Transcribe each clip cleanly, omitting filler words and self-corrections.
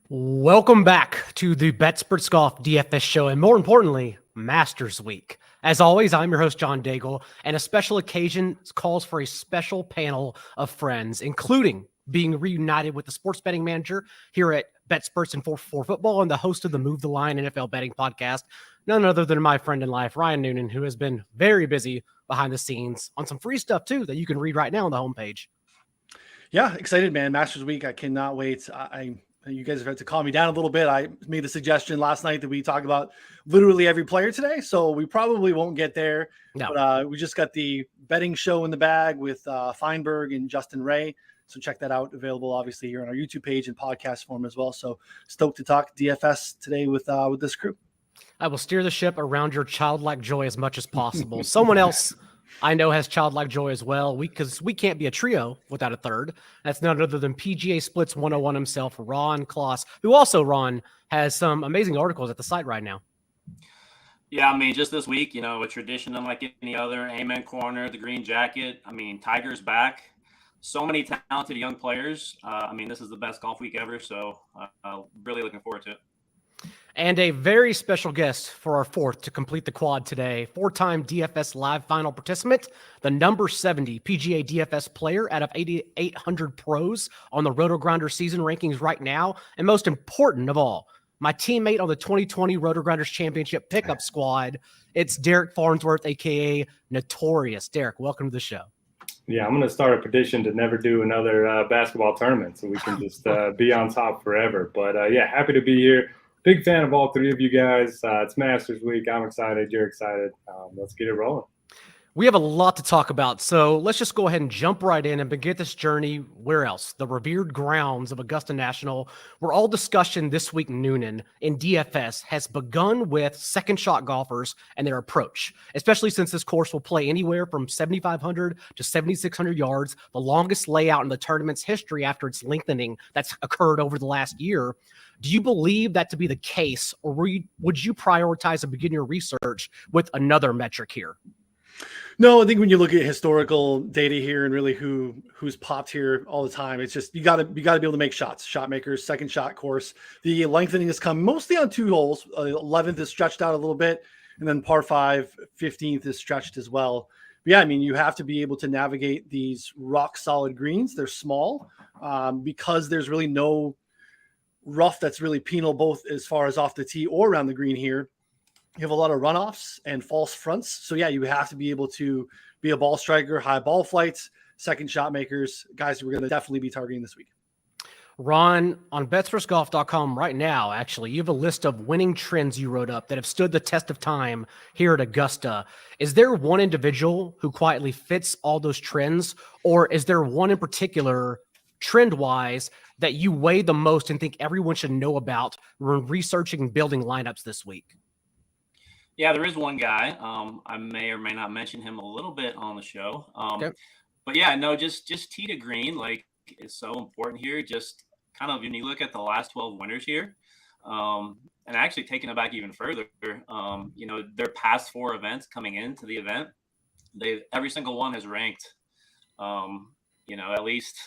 Welcome back to the Betsperts Golf DFS Show, and more importantly, Masters Week. As always, I'm your host, John Daigle, and a special occasion calls for a special panel of friends, including being reunited with the sports betting manager here at Betsperts and 4for Football and the host of the Move the Line NFL Betting Podcast, none other than my friend in life, Ryan Noonan, who has been very busy behind the scenes on some free stuff, too, that you can read right now on the homepage. Yeah, excited, man. Masters Week. I cannot wait. You guys have had to calm me down a little bit. I made the suggestion last night that we talk about literally every player today, so we probably won't get there. No. But we just got the betting show in the bag with Feinberg and Justin Ray. So check that out. Available, obviously, here on our YouTube page and podcast form as well. So stoked to talk DFS today with this crew. I will steer the ship around your childlike joy as much as possible. Someone else I know has childlike joy as well, because we can't be a trio without a third. That's none other than PGA Splits 101 himself, Ron Klos, who also, Ron, has some amazing articles at the site right now. Yeah, I mean, just this week, a tradition unlike any other. Amen Corner, the Green Jacket. I mean, Tiger's back. So many talented young players. This is the best golf week ever, so really looking forward to it. And a very special guest for our fourth to complete the quad today, four-time DFS Live Final participant, the number 70 PGA DFS player out of 8,800 pros on the RotoGrinders season rankings right now, and most important of all, my teammate on the 2020 RotoGrinders Championship pickup squad. It's Derek Farnsworth, a.k.a. Notorious. Derek, welcome to the show. Yeah, I'm going to start a petition to never do another basketball tournament so we can just be on top forever. But, happy to be here. Big fan of all three of you guys. It's Masters Week. I'm excited. You're excited. Let's get it rolling. We have a lot to talk about, so let's just go ahead and jump right in and begin this journey. Where else? The revered grounds of Augusta National, where all discussion this week, Noonan, in DFS has begun with second shot golfers and their approach, especially since this course will play anywhere from 7,500 to 7,600 yards, the longest layout in the tournament's history after its lengthening that's occurred over the last year. Do you believe that to be the case, or would you prioritize and begin your research with another metric here? No, I think when you look at historical data here and really who's popped here all the time, it's just you got to be able to make shots. Shot makers, second shot course. The lengthening has come mostly on two holes. 11th is stretched out a little bit, and then par 5, 15th is stretched as well. But yeah, I mean, you have to be able to navigate these rock solid greens. They're small because there's really no rough that's really penal, both as far as off the tee or around the green here. You have a lot of runoffs and false fronts. So yeah, you have to be able to be a ball striker, high ball flights, second shot makers, guys we're going to definitely be targeting this week. Ron, on betspertsgolf.com right now, actually, you have a list of winning trends you wrote up that have stood the test of time here at Augusta. Is there one individual who quietly fits all those trends, or is there one in particular trend-wise that you weigh the most and think everyone should know about when researching and building lineups this week? Yeah, there is one guy. I may or may not mention him a little bit on the show. Okay. But yeah, no, just tee to green, is so important here. Just kind of when you look at the last 12 winners here, and actually taking it back even further, their past 4 events coming into the event, every single one has ranked, at least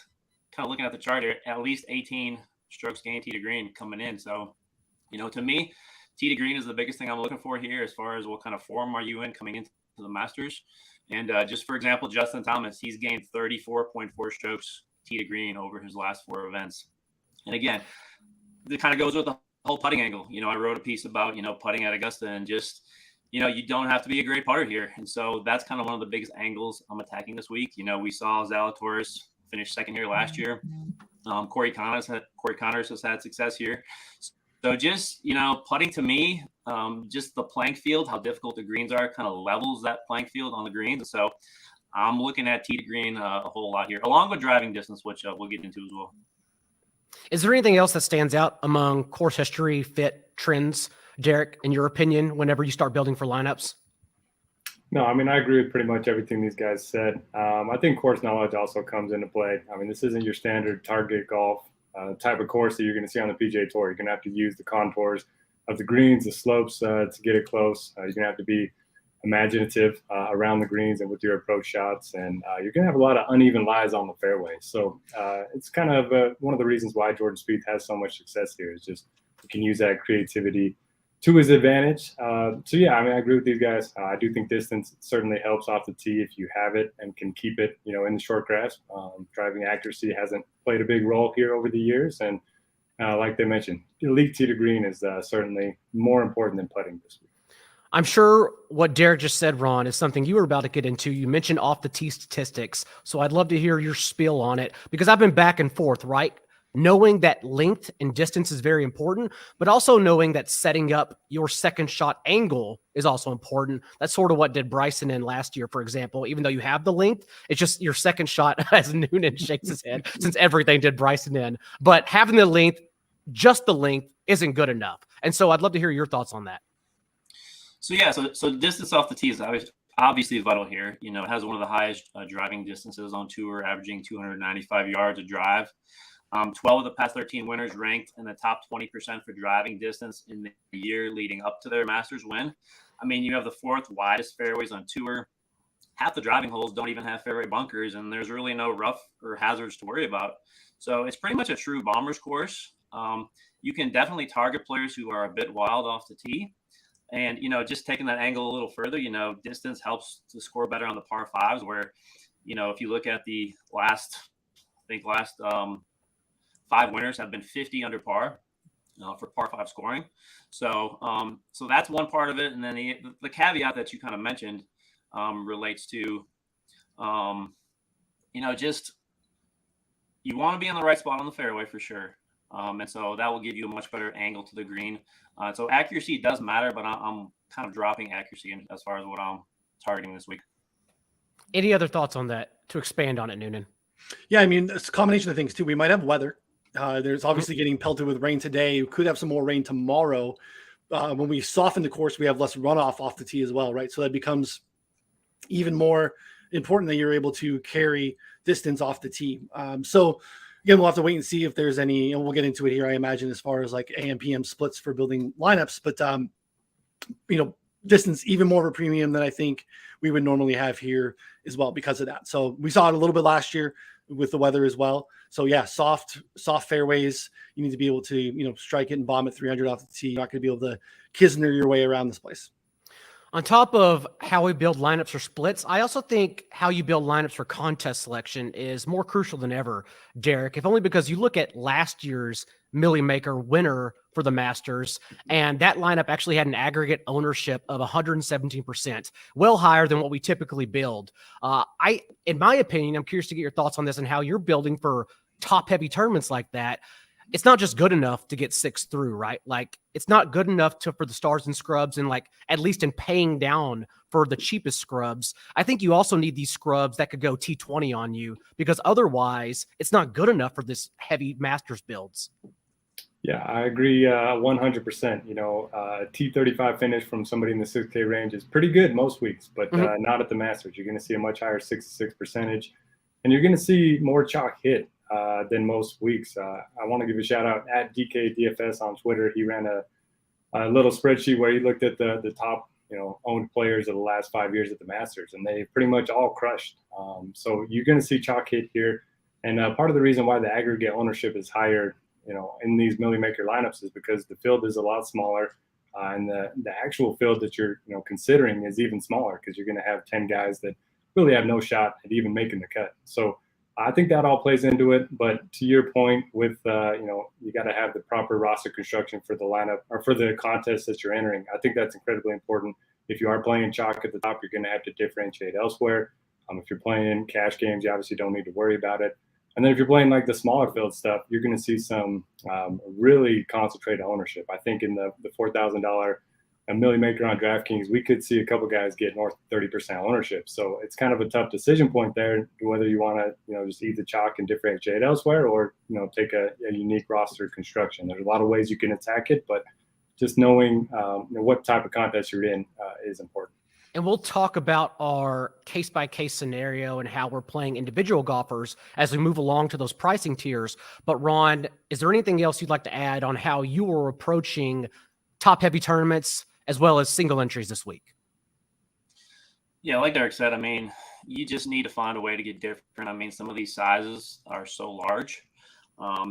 kind of looking at the chart here, at least 18 strokes gained tee to green coming in. So, to me, tee to green is the biggest thing I'm looking for here as far as what kind of form are you in coming into the Masters. And just for example, Justin Thomas, he's gained 34.4 strokes tee to green over his last 4 events. And again, it kind of goes with the whole putting angle. I wrote a piece about, putting at Augusta and just, you don't have to be a great putter here. And so that's kind of one of the biggest angles I'm attacking this week. We saw Zalatoris finish second here last year. Corey Connors has had success here. So just, putting to me, just the playing field, how difficult the greens are, kind of levels that playing field on the greens. So I'm looking at tee to green a whole lot here, along with driving distance, which we'll get into as well. Is there anything else that stands out among course history, fit, trends, Derek, in your opinion, whenever you start building for lineups? No, I agree with pretty much everything these guys said. I think course knowledge also comes into play. This isn't your standard target golf type of course that you're going to see on the PGA Tour. You're going to have to use the contours of the greens, the slopes to get it close. You're going to have to be imaginative around the greens and with your approach shots, and you're going to have a lot of uneven lies on the fairway. So it's kind of one of the reasons why Jordan Spieth has so much success here, is just he can use that creativity to his advantage. So yeah, I mean, I agree with these guys. I do think distance certainly helps off the tee if you have it and can keep it, in the short grass. Driving accuracy hasn't played a big role here over the years, and like they mentioned, elite tee to green is certainly more important than putting this week. I'm sure what Derek just said, Ron, is something you were about to get into. You mentioned off the tee statistics, so I'd love to hear your spiel on it, because I've been back and forth, right? Knowing that length and distance is very important, but also knowing that setting up your second shot angle is also important. That's sort of what did Bryson in last year, for example. Even though you have the length, it's just your second shot, as Noonan shakes his head, since everything did Bryson in. But having the length, just the length, isn't good enough. And so I'd love to hear your thoughts on that. So yeah, so distance off the tee is obviously vital here. It has one of the highest driving distances on tour, averaging 295 yards a drive. 12 of the past 13 winners ranked in the top 20% for driving distance in the year leading up to their Masters win. I mean, you have the fourth widest fairways on tour. Half the driving holes don't even have fairway bunkers, and there's really no rough or hazards to worry about. So it's pretty much a true bomber's course. You can definitely target players who are a bit wild off the tee. And, just taking that angle a little further, distance helps to score better on the par fives, where, if you look at the last 5 winners have been 50 under par for par five scoring. So that's one part of it. And then the caveat that you kind of mentioned relates to, just you want to be in the right spot on the fairway for sure. And so that will give you a much better angle to the green. So accuracy does matter, but I'm kind of dropping accuracy as far as what I'm targeting this week. Any other thoughts on that to expand on it, Noonan? Yeah, I mean, it's a combination of things too. We might have weather. There's obviously getting pelted with rain today. We could have some more rain tomorrow. When we soften the course, we have less runoff off the tee as well, right? So that becomes even more important that you're able to carry distance off the tee. So again, we'll have to wait and see if there's any, and we'll get into it here, I imagine, as far as like AM, PM splits for building lineups. But, distance, even more of a premium than I think we would normally have here as well because of that. So we saw it a little bit last year with the weather as well. So yeah, soft fairways. You need to be able to, strike it and bomb at 300 off the tee. You're not going to be able to Kisner your way around this place. On top of how we build lineups for splits, I also think how you build lineups for contest selection is more crucial than ever, Derek, if only because you look at last year's Millie Maker winner for the Masters, and that lineup actually had an aggregate ownership of 117%, well higher than what we typically build. In my opinion, I'm curious to get your thoughts on this and how you're building for top-heavy tournaments like that. It's not just good enough to get 6 through, right? Like, it's not good enough for the stars and scrubs, and like at least in paying down for the cheapest scrubs. I think you also need these scrubs that could go T20 on you, because otherwise it's not good enough for this heavy Masters builds. Yeah, I agree 100%. T35 finish from somebody in the 6K range is pretty good most weeks, but not at the Masters. You're going to see a much higher 66 percentage, and you're going to see more chalk hit than most weeks. I want to give a shout out at DK DFS on Twitter. He ran a little spreadsheet where he looked at the top owned players of the last 5 years at the Masters, and they pretty much all crushed. So you're going to see chalk hit here, and part of the reason why the aggregate ownership is higher in these Millie Maker lineups is because the field is a lot smaller, and the actual field that you're considering is even smaller, because you're going to have 10 guys that really have no shot at even making the cut. So I think that all plays into it. But to your point, with you got to have the proper roster construction for the lineup or for the contest that you're entering. I think that's incredibly important. If you are playing chalk at the top, you're going to have to differentiate elsewhere. If you're playing cash games, you obviously don't need to worry about it. And then if you're playing like the smaller field stuff, you're going to see some really concentrated ownership. I think in the $4,000 a Millie Maker on DraftKings, we could see a couple guys get north of 30% ownership. So it's kind of a tough decision point there, whether you want to, just eat the chalk and differentiate elsewhere, or, take a unique roster construction. There's a lot of ways you can attack it, but just knowing what type of contest you're in is important. And we'll talk about our case-by-case scenario and how we're playing individual golfers as we move along to those pricing tiers. But Ron, is there anything else you'd like to add on how you are approaching top-heavy tournaments as well as single entries this week? Yeah, like Derek said, I mean, you just need to find a way to get different. I mean, some of these sizes are so large.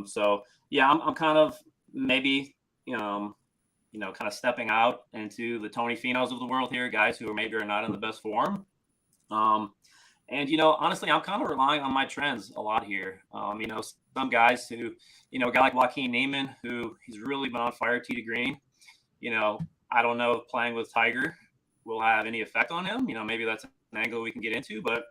So yeah, I'm kind of maybe, kind of stepping out into the Tony Finos of the world here, guys who are maybe are not in the best form. And honestly, I'm kind of relying on my trends a lot here. Some guys who, a guy like Joaquin Neiman, who he's really been on fire tee to green. I don't know if playing with Tiger will have any effect on him. Maybe that's an angle we can get into. But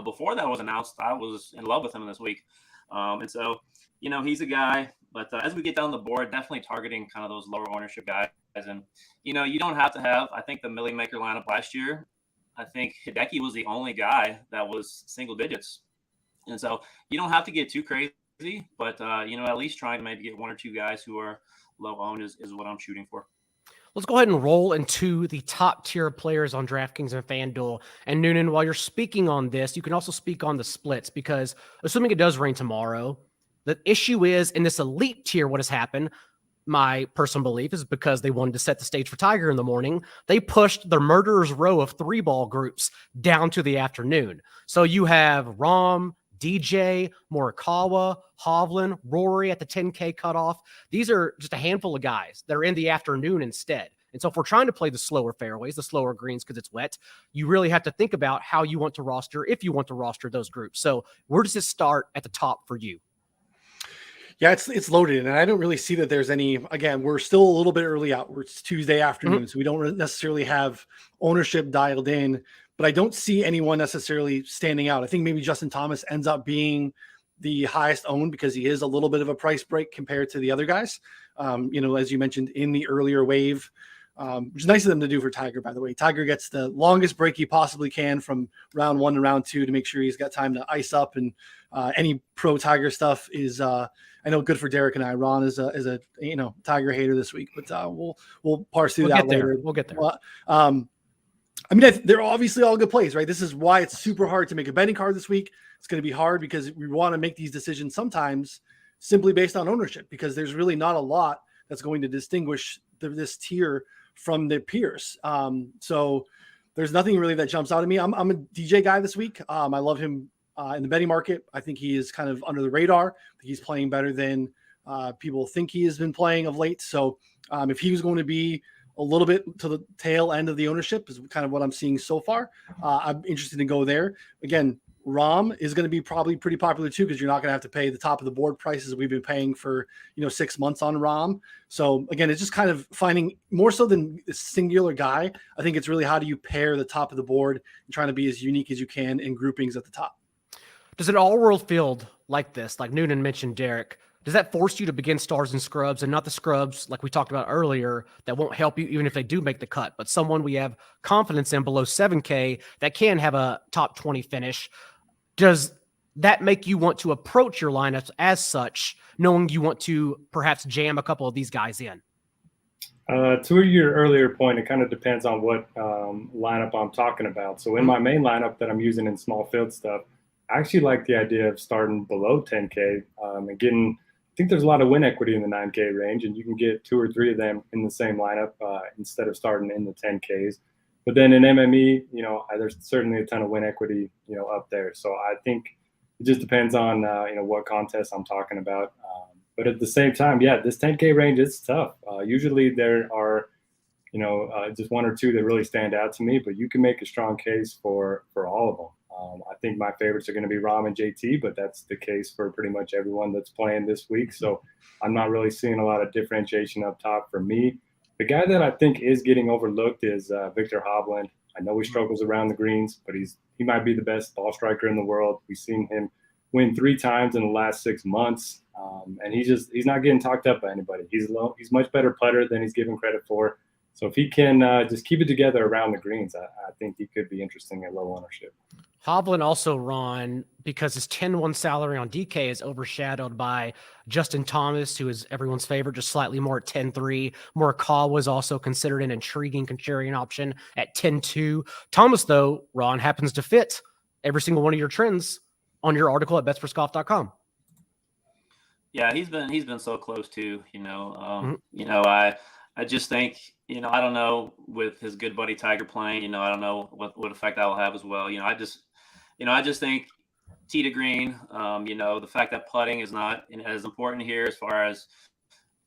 before that was announced, I was in love with him this week. And so, he's a guy. But as we get down the board, definitely targeting kind of those lower ownership guys. And, you don't have to have, I think, the Millie Maker lineup last year. I think Hideki was the only guy that was single digits. And so you don't have to get too crazy, but, at least trying to maybe get one or two guys who are low owned is what I'm shooting for. Let's go ahead and roll into the top tier players on DraftKings and FanDuel. And Noonan, while you're speaking on this, you can also speak on the splits, because assuming it does rain tomorrow, the issue is in this elite tier, what has happened, my personal belief, is because they wanted to set the stage for Tiger in the morning. They pushed the murderer's row of 3-ball groups down to the afternoon. So you have Rahm, DJ, Morikawa, Hovland, Rory at the 10K cutoff. These are just a handful of guys that are in the afternoon instead. And so if we're trying to play the slower fairways, the slower greens because it's wet, you really have to think about how you want to roster, if you want to roster those groups. So where does it start at the top for you? Yeah, it's loaded, and I don't really see that there's any. Again, we're still a little bit early out. It's Tuesday afternoon, so we don't necessarily have ownership dialed in. But I don't see anyone necessarily standing out. I think maybe Justin Thomas ends up being the highest owned because he is a little bit of a price break compared to the other guys. As you mentioned in the earlier wave, which is nice of them to do for Tiger, by the way. Tiger gets the longest break he possibly can from round 1 to round 2 to make sure he's got time to ice up, and any pro Tiger stuff is I know good for Derek and I. Ron is a Tiger hater this week, but we'll parse through that later. We'll get there. They're obviously all good plays, right? This is why it's super hard to make a betting card this week. It's going to be hard because we want to make these decisions sometimes simply based on ownership, because there's really not a lot that's going to distinguish this tier from the peers. So there's nothing really that jumps out at me. I'm a DJ guy this week. I love him in the betting market. I think he is kind of under the radar. I think he's playing better than people think he has been playing of late. So if he was going to be a little bit to the tail end of the ownership, is kind of what I'm seeing so far, I'm interested to go there. Again, Rahm is going to be probably pretty popular too, because you're not going to have to pay the top of the board prices we've been paying for 6 months on Rahm. So again, it's just kind of finding, more so than a singular guy, I think it's really how do you pair the top of the board and trying to be as unique as you can in groupings at the top. Does an all-world field like this, like Noonan mentioned, Derek, does that force you to begin stars and scrubs, and not the scrubs like we talked about earlier that won't help you even if they do make the cut, but someone we have confidence in below 7K that can have a top 20 finish? Does that make you want to approach your lineups as such, knowing you want to perhaps jam a couple of these guys in? To your earlier point, it kind of depends on what lineup I'm talking about. So in my main lineup that I'm using in small field stuff, I actually like the idea of starting below 10K and getting, I think there's a lot of win equity in the 9K range, and you can get 2 or 3 of them in the same lineup instead of starting in the 10Ks. But then in MME, there's certainly a ton of win equity, up there. So I think it just depends on, what contest I'm talking about. But at the same time, yeah, this 10K range is tough. Usually there are, just 1 or 2 that really stand out to me, but you can make a strong case for all of them. I think my favorites are going to be Rahm and JT, but that's the case for pretty much everyone that's playing this week. So I'm not really seeing a lot of differentiation up top for me. The guy that I think is getting overlooked is Victor Hovland. I know he struggles around the greens, but he might be the best ball striker in the world. We've seen him win 3 times in the last 6 months, and he's not getting talked up by anybody. He's much better putter than he's given credit for. So if he can just keep it together around the greens, I think he could be interesting at low ownership. Hovland also, Ron, because his 10-1 salary on DK is overshadowed by Justin Thomas, who is everyone's favorite, just slightly more at 10-3. Morikawa was also considered an intriguing contrarian option at 10-2. Thomas, though, Ron, happens to fit every single one of your trends on your article at betspertsgolf.com. Yeah, he's been so close too. I just think I don't know with his good buddy Tiger playing, I don't know what effect that will have as well. I just think tee to green, the fact that putting is not as important here as far as,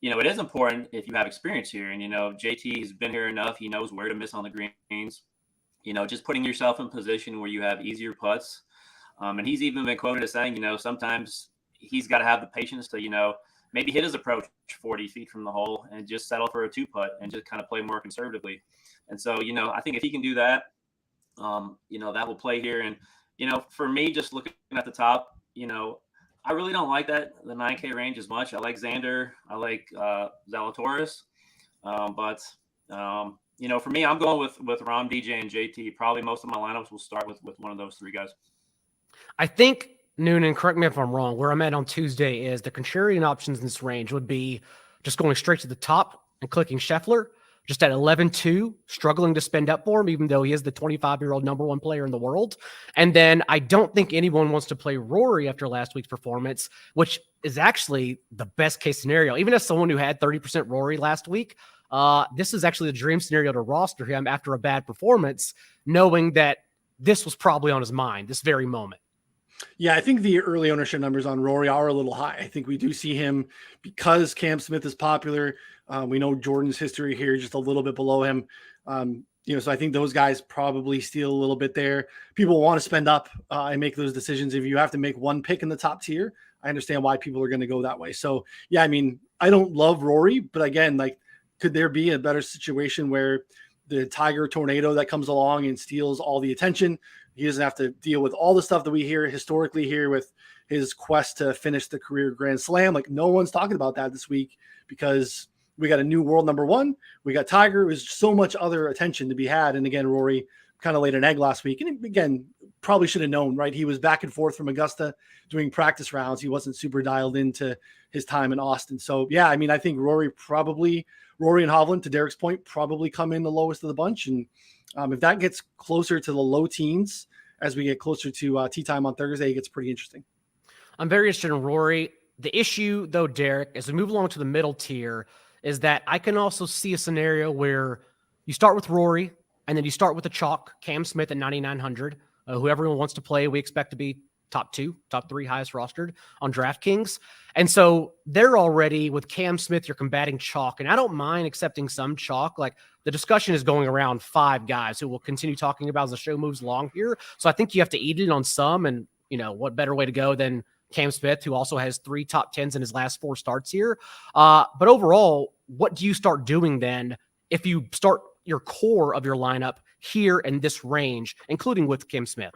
it is important if you have experience here. And, JT's been here enough. He knows where to miss on the greens, just putting yourself in position where you have easier putts. And he's even been quoted as saying, sometimes he's got to have the patience to, maybe hit his approach 40 feet from the hole and just settle for a 2-putt and just kind of play more conservatively. And so, I think if he can do that, that will play here. And, for me, just looking at the top, I really don't like the 9K range as much. I like Xander. I like Zalatoris. But for me, I'm going with Rom, DJ, and JT. Probably most of my lineups will start with one of those three guys. I think, Noonan, correct me if I'm wrong, where I'm at on Tuesday is the contrarian options in this range would be just going straight to the top and clicking Scheffler, just at 11-2, struggling to spend up for him, even though he is the 25-year-old number one player in the world. And then I don't think anyone wants to play Rory after last week's performance, which is actually the best case scenario. Even as someone who had 30% Rory last week, this is actually the dream scenario to roster him after a bad performance, knowing that this was probably on his mind this very moment. Yeah, I think the early ownership numbers on Rory are a little high. I think we do see him because Cam Smith is popular. We know Jordan's history here, just a little bit below him. So I think those guys probably steal a little bit there. People want to spend up and make those decisions. If you have to make one pick in the top tier, I understand why people are going to go that way. So yeah, I mean, I don't love Rory, but again, could there be a better situation where the Tiger tornado that comes along and steals all the attention? He doesn't have to deal with all the stuff that we hear historically here with his quest to finish the career Grand Slam. No one's talking about that this week because we got a new world number one. We got Tiger. There's so much other attention to be had. And again, Rory kind of laid an egg last week. And again, probably should have known, right? He was back and forth from Augusta doing practice rounds. He wasn't super dialed into his time in Austin. So yeah, I mean, I think Rory and Hovland, to Derek's point, probably come in the lowest of the bunch. And if that gets closer to the low teens as we get closer to tee time on Thursday, it gets pretty interesting. I'm very interested in Rory. The issue, though, Derek, as we move along to the middle tier, is that I can also see a scenario where you start with Rory and then you start with the chalk, Cam Smith at 9,900. Who everyone wants to play, we expect to be top 2, top 3 highest rostered on DraftKings. And so they're already with Cam Smith, you're combating chalk. And I don't mind accepting some chalk. The discussion is going around 5 guys who we'll continue talking about as the show moves along here. So I think you have to eat it on some. And, what better way to go than Cam Smith, who also has 3 top 10s in his last 4 starts here. But overall, what do you start doing then if you start your core of your lineup here in this range, including with Cam Smith?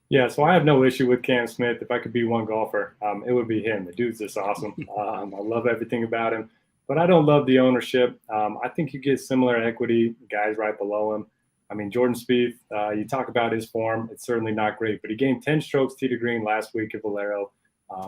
Yeah, so I have no issue with Cam Smith. If I could be one golfer, it would be him. The dude's just awesome. I love everything about him, but I don't love the ownership. I think you get similar equity guys right below him. I mean, Jordan Spieth, you talk about his form. It's certainly not great, but he gained 10 strokes tee to green last week at Valero.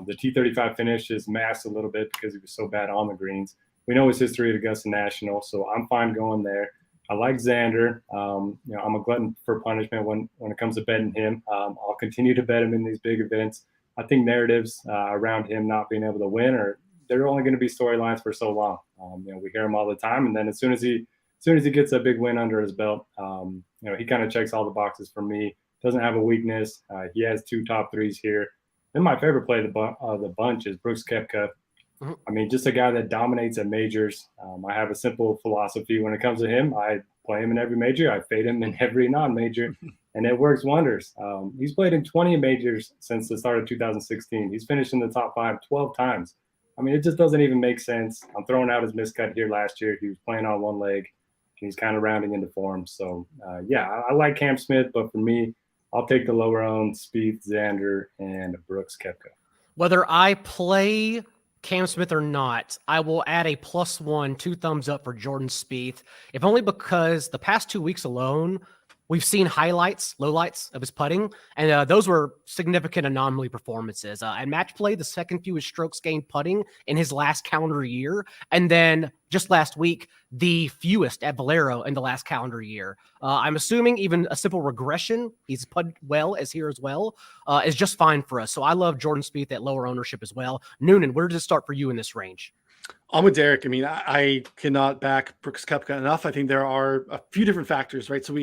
The T35 finish is masked a little bit because he was so bad on the greens. We know his history at Augusta National, so I'm fine going there. I like Xander. I'm a glutton for punishment when it comes to betting him. I'll continue to bet him in these big events. I think narratives around him not being able to win, or they're only going to be storylines for so long. We hear him all the time, and then as soon as he gets a big win under his belt, he kind of checks all the boxes for me. Doesn't have a weakness. He has 2 top 3s here. Then my favorite play of the bunch is Brooks Koepka. I mean, just a guy that dominates at majors. I have a simple philosophy when it comes to him. I play him in every major. I fade him in every non-major, and it works wonders. He's played in 20 majors since the start of 2016. He's finished in the top 5 12 times. I mean, it just doesn't even make sense. I'm throwing out his miscut here last year. He was playing on one leg. He's kind of rounding into form. So, I like Cam Smith, but for me, I'll take the lower-owned Spieth, Xander, and Brooks Koepka. Whether I play Cam Smith or not, I will add a +1, 2 thumbs up for Jordan Spieth, if only because the past 2 weeks alone, we've seen highlights, lowlights of his putting, and those were significant anomaly performances. At match play, the second fewest strokes gained putting in his last calendar year, and then just last week, the fewest at Valero in the last calendar year. I'm assuming even a simple regression, he's putted well as here as well, is just fine for us. So I love Jordan Spieth at lower ownership as well. Noonan, where does it start for you in this range? I'm with Derek. I mean, I cannot back Brooks Koepka enough. I think there are a few different factors, right? So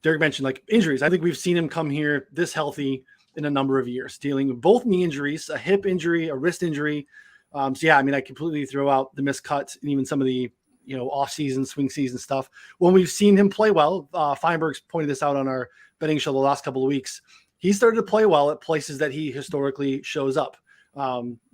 Derek mentioned like injuries. I think we've seen him come here this healthy in a number of years, dealing with both knee injuries, a hip injury, a wrist injury. So yeah, I mean, I completely throw out the missed cut and even some of the, off-season, swing season stuff. When we've seen him play well, Feinberg's pointed this out on our betting show the last couple of weeks. He started to play well at places that he historically shows up.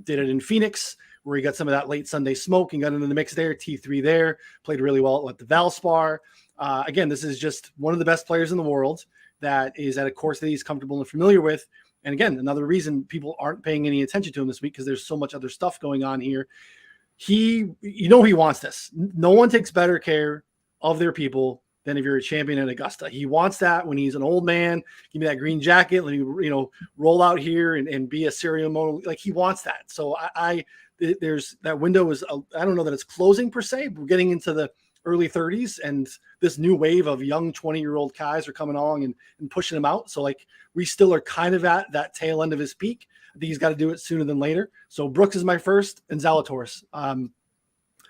Did it in Phoenix, where he got some of that late Sunday smoke and got into the mix there. T3 there, played really well at the Valspar. Again, this is just one of the best players in the world that is at a course that he's comfortable and familiar with. And again, another reason people aren't paying any attention to him this week, because there's so much other stuff going on here. He wants this. No one takes better care of their people than if you're a champion at Augusta. He wants that when he's an old man. Give me that green jacket. Let me, roll out here and be a ceremonial. Like, he wants that. So there's that window is, I don't know that it's closing per se. We're getting into the early 30s, and this new wave of young 20-year-old guys are coming along and pushing him out. So like, we still are kind of at that tail end of his peak. I think he's got to do it sooner than later. So Brooks is my first, and Zalatoris.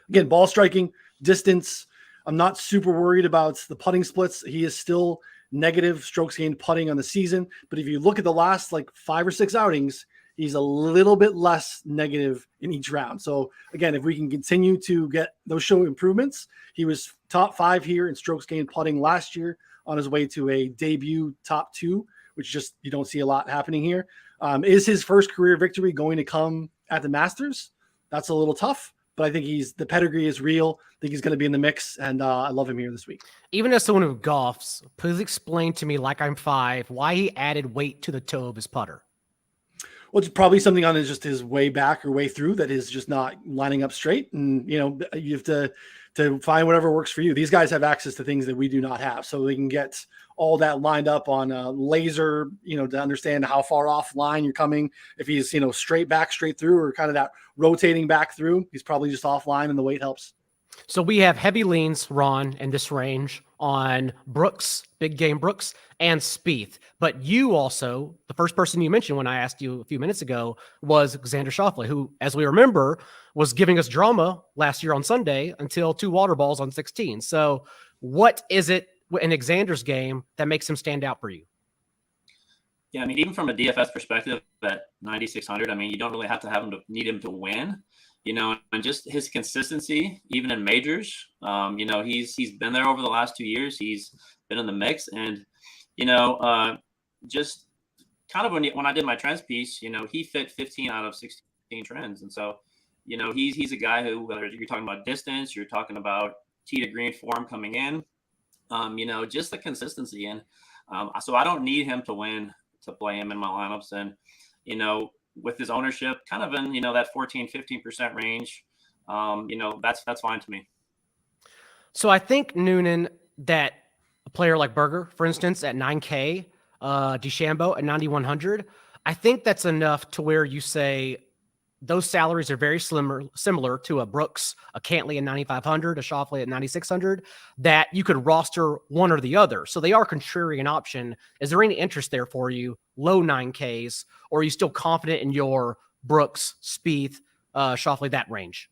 Again, ball striking, distance. I'm not super worried about the putting splits. He is still negative strokes gained putting on the season. But if you look at the last like 5 or 6 outings, he's a little bit less negative in each round. So again, if we can continue to get those show improvements, he was top 5 here in strokes gained putting last year on his way to a debut top 2, which just, you don't see a lot happening here. Is his first career victory going to come at the Masters? That's a little tough, but I think the pedigree is real. I think he's going to be in the mix, and I love him here this week. Even as someone who golfs, please explain to me, like I'm 5, why he added weight to the toe of his putter. Well, it's probably something on his way back or way through that is just not lining up straight. And, you have to find whatever works for you. These guys have access to things that we do not have. So they can get all that lined up on a laser, to understand how far offline you're coming. If he's, straight back, straight through, or kind of that rotating back through, he's probably just offline, and the weight helps. So we have heavy leans, Ron, in this range on Brooks, big game Brooks, and Spieth. But you also, the first person you mentioned when I asked you a few minutes ago was Xander Schauffele, who, as we remember, was giving us drama last year on Sunday until 2 water balls on 16. So what is it in Xander's game that makes him stand out for you? Yeah, I mean, even from a DFS perspective at 9,600, I mean, you don't really have to need him to win. And just his consistency, even in majors, he's been there over the last 2 years. He's been in the mix, and just kind of when I did my trends piece, he fit 15 out of 16 trends, and so he's a guy who, whether you're talking about distance, you're talking about tee to green form coming in, just the consistency, and so I don't need him to win to play him in my lineups, and with his ownership kind of in, that 14-15% range, that's fine to me. So I think, Noonan, that a player like Berger, for instance, at 9K, DeChambeau at 9,100, I think that's enough to where you say those salaries are very similar to a Brooks, a Cantley at 9,500, a Schauffele at 9,600, that you could roster one or the other. So they are contrarian option. Is there any interest there for you, low 9Ks, or are you still confident in your Brooks, Spieth, Schauffele, that range?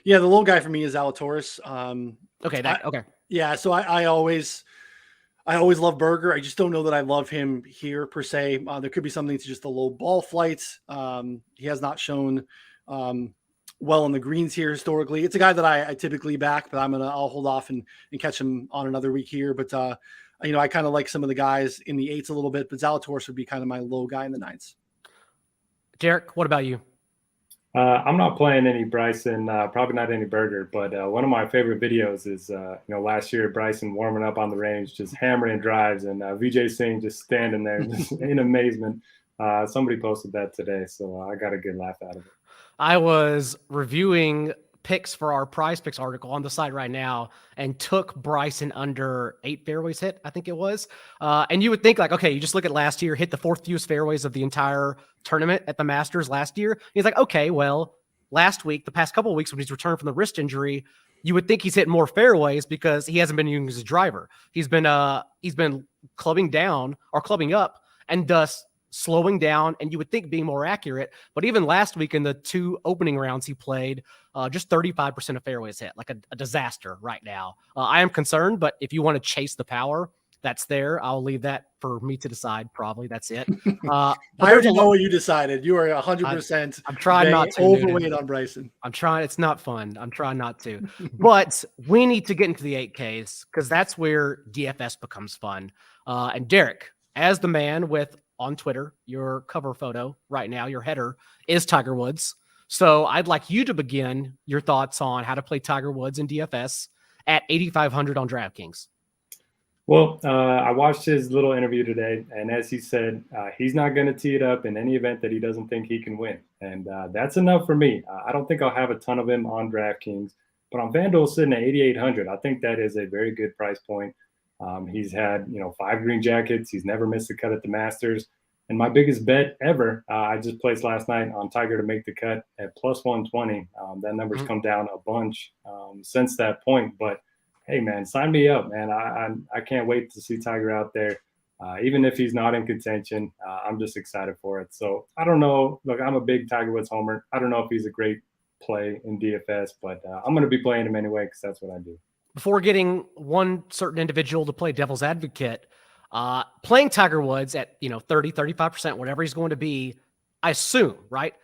Yeah, the low guy for me is Zalatoris. Okay. Yeah, so I always love Berger. I just don't know that I love him here per se. There could be something to just the low ball flight. He has not shown well on the greens here historically. It's a guy that I typically back, but I'll hold off and catch him on another week here. But I kind of like some of the guys in the 8s a little bit, but Zalatoris would be kind of my low guy in the 9s. Derek, what about you? I'm not playing any Bryson, probably not any Berger, but one of my favorite videos is, last year, Bryson warming up on the range, just hammering drives, and Vijay Singh just standing there just in amazement. Somebody posted that today, so I got a good laugh out of it. I was reviewing picks for our Prize Picks article on the site right now and took Bryson under 8 fairways hit, I think it was. And you would think like, okay, you just look at last year, hit the 4th fewest fairways of the entire tournament at the Masters last year. He's like, okay, well, last week, the past couple of weeks when he's returned from the wrist injury, you would think he's hitting more fairways because he hasn't been using his driver. He's been clubbing down or clubbing up, and thus slowing down, and you would think being more accurate. But even last week in the 2 opening rounds he played, just 35% of fairways hit, like a disaster right now. I am concerned, but if you want to chase the power, that's there. I'll leave that for me to decide. Probably that's it. I already know what you decided. You are 100%. I'm trying not to overweight on Bryson. I'm trying. It's not fun. I'm trying not to. But we need to get into the 8Ks because that's where DFS becomes fun. And Derek, as the man with on Twitter, your cover photo right now, your header is Tiger Woods. So I'd like you to begin your thoughts on how to play Tiger Woods in DFS at 8,500 on DraftKings. Well, I watched his little interview today, and as he said, he's not going to tee it up in any event that he doesn't think he can win. And that's enough for me. I don't think I'll have a ton of him on DraftKings, but on FanDuel sitting at 8,800, I think that is a very good price point. He's had, 5 green jackets. He's never missed a cut at the Masters. And my biggest bet ever, I just placed last night on Tiger to make the cut at plus 120. That number's come down a bunch since that point, but hey, man, sign me up, man. I can't wait to see Tiger out there. Even if he's not in contention, I'm just excited for it. So I don't know. Look, I'm a big Tiger Woods homer. I don't know if he's a great play in DFS, but I'm going to be playing him anyway because that's what I do. Before getting one certain individual to play devil's advocate, playing Tiger Woods at 30, 35%, whatever he's going to be, I assume, right?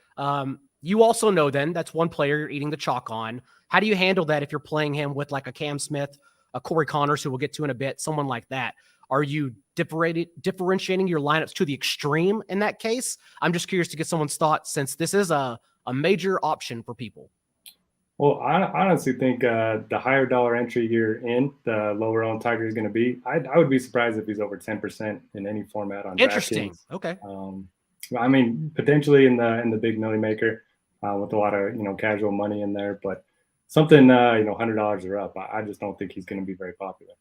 You also know then that's one player you're eating the chalk on. How do you handle that if you're playing him with like a Cam Smith, a Corey Connors, who we'll get to in a bit, someone like that? Are you differentiating your lineups to the extreme in that case? I'm just curious to get someone's thoughts since this is a major option for people. Well, I honestly think the higher dollar entry you're in, the lower owned Tiger is going to be. I would be surprised if he's over 10% in any format on Interesting. DraftKings. Okay. I mean, potentially in the big milli maker with a lot of casual money in there, but something $100 or up. I just don't think he's going to be very popular.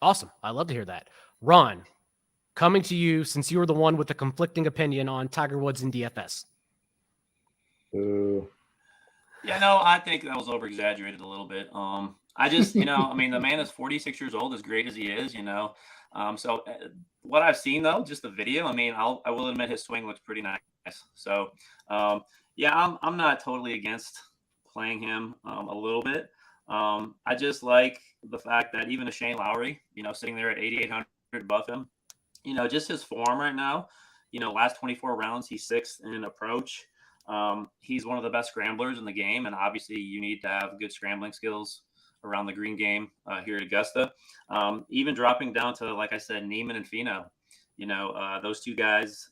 Awesome. I love to hear that. Ron, coming to you since you were the one with the conflicting opinion on Tiger Woods and DFS. Ooh. Yeah, no, I think that was over-exaggerated a little bit. I just, I mean, the man is 46 years old, as great as he is, So what I've seen, though, just the video, I mean, I will admit his swing looks pretty nice. So, yeah, I'm not totally against playing him a little bit. I just like the fact that even a Shane Lowry, sitting there at 8,800 above him, just his form right now, last 24 rounds, he's 6th in approach. He's one of the best scramblers in the game, and obviously you need to have good scrambling skills around the green game here at Augusta. Even dropping down to, like I said, Neiman and Finau, those two guys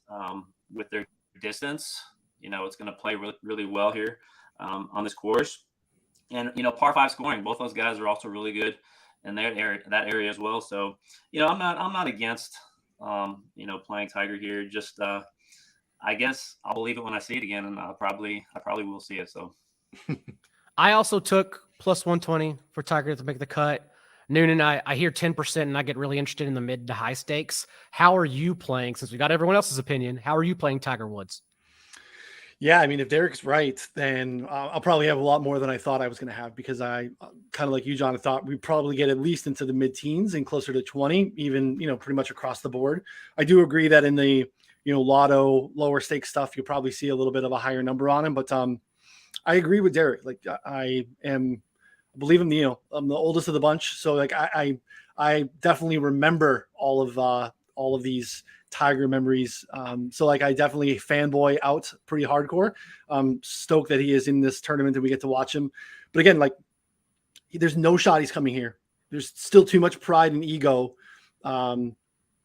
with their distance, it's going to play really well here on this course. And, par 5 scoring, both those guys are also really good in that area as well. So, I'm not against, playing Tiger here. Just, I guess I'll believe it when I see it again, and I probably will see it. So I also took plus 120 for Tiger to make the cut. Noonan, I hear 10%, and I get really interested in the mid to high stakes. How are you playing? Since we got everyone else's opinion, how are you playing Tiger Woods? Yeah, I mean, if Derek's right, then I'll probably have a lot more than I thought I was going to have, because I kind of like you, John, I thought we'd probably get at least into the mid-teens and closer to 20, even, pretty much across the board. I do agree that in the lotto, lower stake stuff, you'll probably see a little bit of a higher number on him. But I agree with Derek. Like, I believe I'm the oldest of the bunch. So like, I definitely remember all of these Tiger memories. So like, I definitely fanboy out pretty hardcore. Stoked that he is in this tournament and we get to watch him. But again, like, there's no shot he's coming here. There's still too much pride and ego,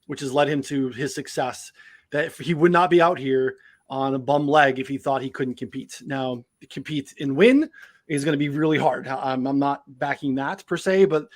which has led him to his success, that he would not be out here on a bum leg if he thought he couldn't compete. Now, compete and win is going to be really hard. I'm not backing that per se, but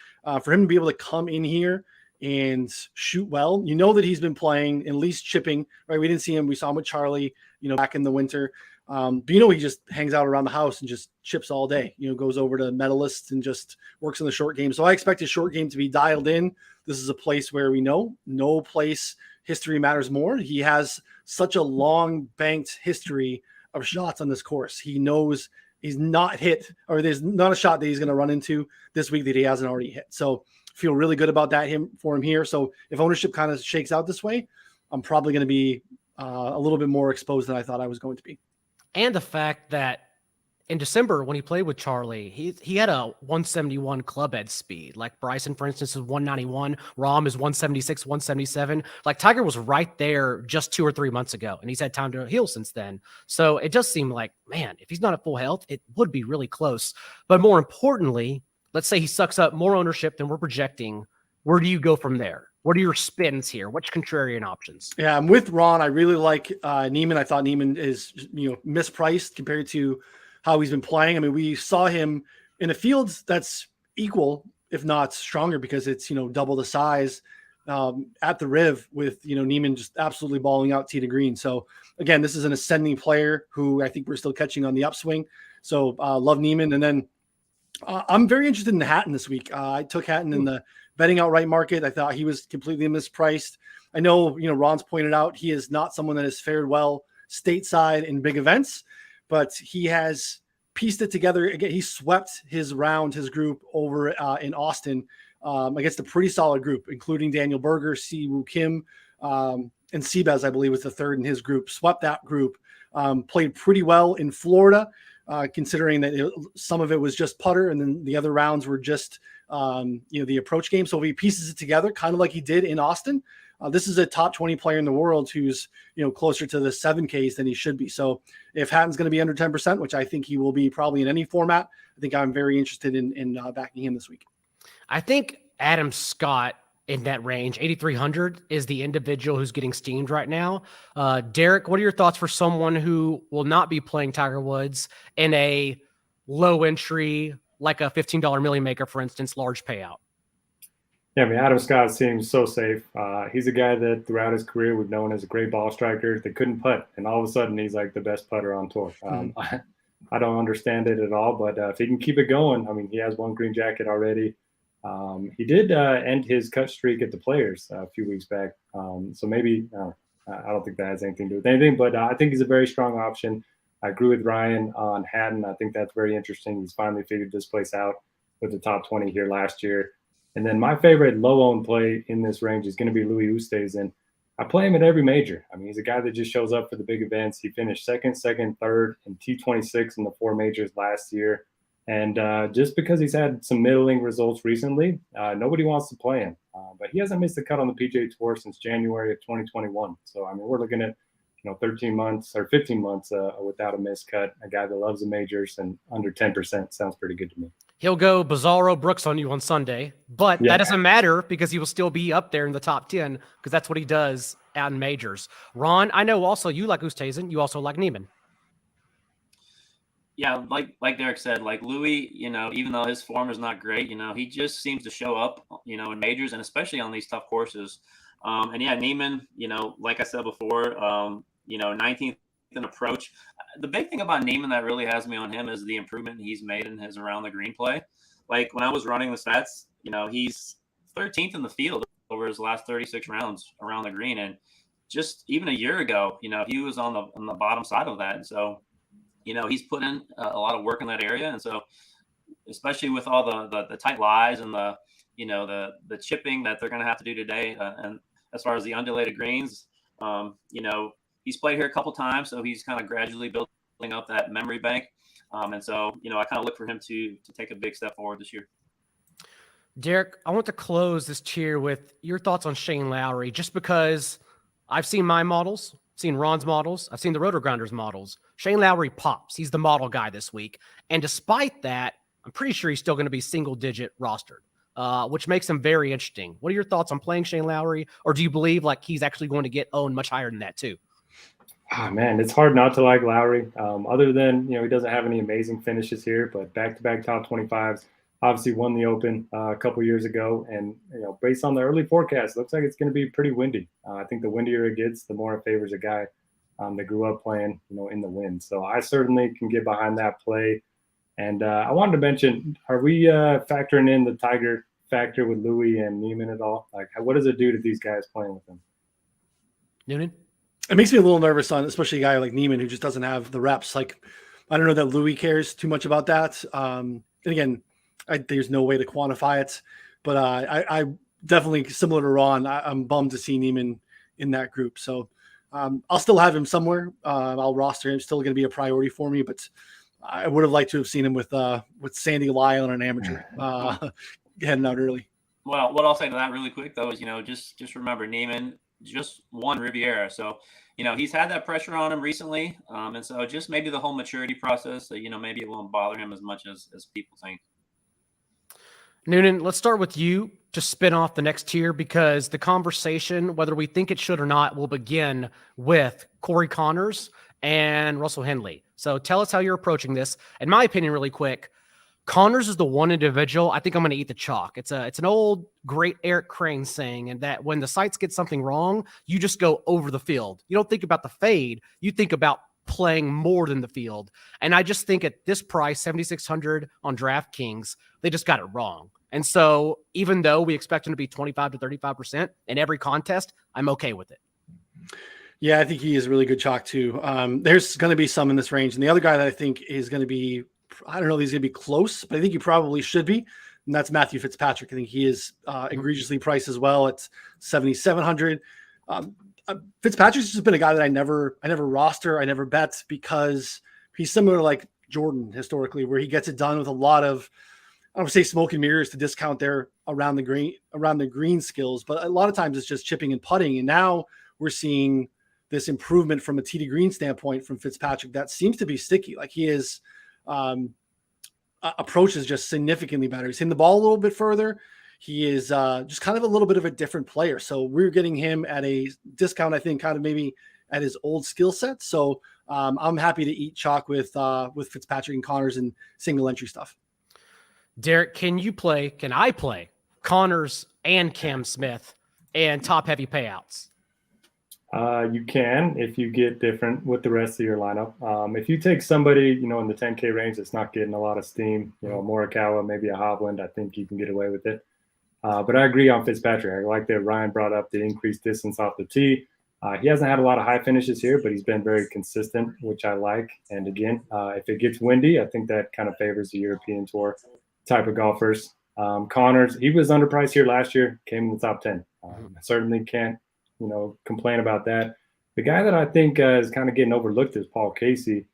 for him to be able to come in here and shoot well, that he's been playing, at least chipping, right? We didn't see him. We saw him with Charlie, back in the winter. But he just hangs out around the house and just chips all day, goes over to medalists and just works in the short game. So I expect his short game to be dialed in. This is a place where we know no place history matters more. He has such a long banked history of shots on this course. He knows he's not hit, or there's not a shot that he's going to run into this week that he hasn't already hit. So feel really good about that for him here. So if ownership kind of shakes out this way, I'm probably going to be a little bit more exposed than I thought I was going to be. And the fact that in December, when he played with Charlie, he had a 171 club head speed. Like Bryson, for instance, is 191. Rahm is 176, 177. Like Tiger was right there just 2 or 3 months ago, and he's had time to heal since then. So it does seem like, man, if he's not at full health, it would be really close. But more importantly, let's say he sucks up more ownership than we're projecting. Where do you go from there? What are your spins here? What's contrarian options? Yeah, I'm with Ron. I really like Neiman. I thought Neiman is mispriced compared to how he's been playing. I mean, we saw him in a field that's equal, if not stronger, because it's, double the size at the Riv with, Neiman just absolutely balling out tee to green. So again, this is an ascending player who I think we're still catching on the upswing. So love Neiman. And then I'm very interested in Hatton this week. I took Hatton in the betting outright market. I thought he was completely mispriced. I know, Ron's pointed out he is not someone that has fared well stateside in big events, but he has pieced it together. Again, he swept his group over in Austin against a pretty solid group, including Daniel Berger, Siwoo Kim, and Seabass, I believe, was the third in his group. Swept that group, played pretty well in Florida, considering that some of it was just putter, and then the other rounds were just the approach game. So if he pieces it together, kind of like he did in Austin, this is a top 20 player in the world who's, closer to the 7Ks than he should be. So if Hatton's going to be under 10%, which I think he will be probably in any format, I think I'm very interested in backing him this week. I think Adam Scott in that range, 8,300, is the individual who's getting steamed right now. Derek, what are your thoughts for someone who will not be playing Tiger Woods in a low entry, like a $15 million maker, for instance, large payout? Yeah, I mean, Adam Scott seems so safe. He's a guy that throughout his career we've known as a great ball striker that couldn't putt, and all of a sudden he's like the best putter on tour. I don't understand it at all, but if he can keep it going, I mean, he has one green jacket already. He did end his cut streak at the Players a few weeks back, so maybe I don't think that has anything to do with anything, but I think he's a very strong option. I agree with Ryan on Hatton. I think that's very interesting. He's finally figured this place out with the top 20 here last year. And then my favorite low-owned play in this range is going to be Louis Oosthuizen. I play him at every major. I mean, he's a guy that just shows up for the big events. He finished second, third, and T26 in the 4 majors last year. And just because he's had some middling results recently, nobody wants to play him. But he hasn't missed a cut on the PGA Tour since January of 2021. So, I mean, we're looking at 13 months or 15 months without a missed cut. A guy that loves the majors and under 10% sounds pretty good to me. He'll go Bizarro Brooks on you on Sunday, but that doesn't matter because he will still be up there in the top 10 because that's what he does out in majors. Ron, I know also you like Oosthuizen. You also like Neiman. Yeah, like Derek said, like Louis, even though his form is not great, he just seems to show up, in majors and especially on these tough courses. And yeah, Neiman, like I said before, 19th in approach. The big thing about Neiman that really has me on him is the improvement he's made in his around the green play. Like when I was running the stats, he's 13th in the field over his last 36 rounds around the green. And just even a year ago, he was on the bottom side of that. And so, he's put in a lot of work in that area. And so, especially with all the tight lies and the chipping that they're going to have to do today. And as far as the undulated greens, he's played here a couple times, so he's kind of gradually building up that memory bank. And so, I kind of look for him to take a big step forward this year. Derek, I want to close this tier with your thoughts on Shane Lowry, just because I've seen my models, seen Ron's models, I've seen the RotoGrinders models. Shane Lowry pops. He's the model guy this week. And despite that, I'm pretty sure he's still going to be single-digit rostered, which makes him very interesting. What are your thoughts on playing Shane Lowry? Or do you believe like he's actually going to get owned much higher than that too? Oh, man, it's hard not to like Lowry. Other than, he doesn't have any amazing finishes here, but back-to-back top 25s. Obviously won the Open a couple years ago. And, based on the early forecast, looks like it's going to be pretty windy. I think the windier it gets, the more it favors a guy that grew up playing, in the wind. So I certainly can get behind that play. And I wanted to mention, are we factoring in the Tiger factor with Louis and Neiman at all? Like, what does it do to these guys playing with them? Noonan? It makes me a little nervous on, especially a guy like Neiman who just doesn't have the reps. Like, I don't know that Louis cares too much about that. And again, there's no way to quantify it, but I definitely, similar to Ron, I'm bummed to see Neiman in that group. So I'll still have him somewhere. I'll roster him. Still going to be a priority for me, but I would have liked to have seen him with Sandy Lyle and an amateur heading out early. Well, what I'll say to that really quick though is, just remember Neiman just won Riviera, so he's had that pressure on him recently, and so just maybe the whole maturity process, so maybe it won't bother him as much as people think. Noonan, let's start with you to spin off the next tier, because the conversation, whether we think it should or not, will begin with Corey Connors and Russell Henley. So tell us how you're approaching this. In my opinion, really quick, Connors is the one individual I think I'm going to eat the chalk. It's an old great Eric Crane saying, and that when the sites get something wrong, you just go over the field. You don't think about the fade. You think about playing more than the field. And I just think at this price, 7,600 on DraftKings, they just got it wrong. And so even though we expect him to be 25 to 35% in every contest, I'm okay with it. Yeah, I think he is a really good chalk too. There's going to be some in this range. And the other guy that I think is going to be, I don't know if he's going to be close, but I think he probably should be. And that's Matthew Fitzpatrick. I think he is egregiously priced as well. It's 7,700. Fitzpatrick's just been a guy that I never roster. I never bet, because he's similar to like Jordan historically, where he gets it done with a lot of, I don't want to say smoke and mirrors to discount their around the green skills, but a lot of times it's just chipping and putting. And now we're seeing this improvement from a tee to green standpoint from Fitzpatrick that seems to be sticky. Like he is approach is just significantly better. He's hitting the ball a little bit further. He is just kind of a little bit of a different player. So we're getting him at a discount, I think, kind of maybe at his old skill set. So I'm happy to eat chalk with Fitzpatrick and Connors and single entry stuff. Derek, can I play Connors and Cam Smith and top heavy payouts? You can, if you get different with the rest of your lineup. If you take somebody, in the 10K range that's not getting a lot of steam, Morikawa, maybe a Hovland, I think you can get away with it. But I agree on Fitzpatrick. I like that Ryan brought up the increased distance off the tee. He hasn't had a lot of high finishes here, but he's been very consistent, which I like. And again, if it gets windy, I think that kind of favors the European Tour type of golfers. Connors, he was underpriced here last year, came in the top 10. I certainly can't, complain about that. The guy that I think is kind of getting overlooked is Paul Casey.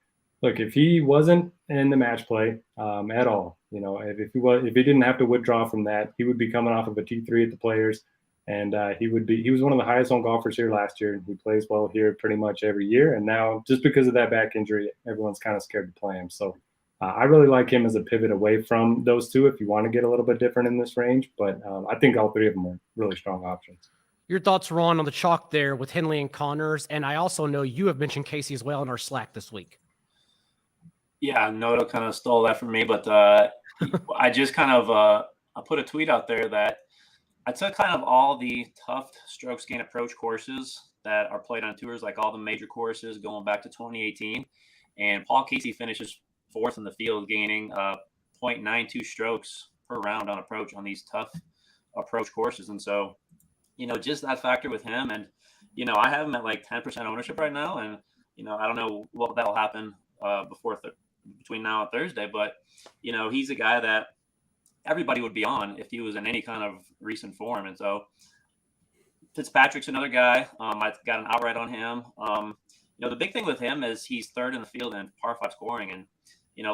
Look, if he wasn't in the match play at all, if he didn't have to withdraw from that, he would be coming off of a T3 at the Players, and he was one of the highest owned golfers here last year. He plays well here pretty much every year, and now just because of that back injury, everyone's kind of scared to play him. So I really like him as a pivot away from those two if you want to get a little bit different in this range, but I think all three of them are really strong options. Your thoughts, Ron, on the chalk there with Henley and Connors, and I also know you have mentioned Casey as well in our Slack this week. Yeah, Noto kind of stole that from me, but I just kind of I put a tweet out there that I took kind of all the tough strokes gain approach courses that are played on tours, like all the major courses going back to 2018, and Paul Casey finishes fourth in the field, gaining 0.92 strokes per round on approach on these tough approach courses. And so, just that factor with him, and, I have him at like 10% ownership right now. And, I don't know what that'll happen between now and Thursday, but, he's a guy that everybody would be on if he was in any kind of recent form. And so Fitzpatrick's another guy. I got an outright on him. The big thing with him is he's third in the field in par 5 scoring. And,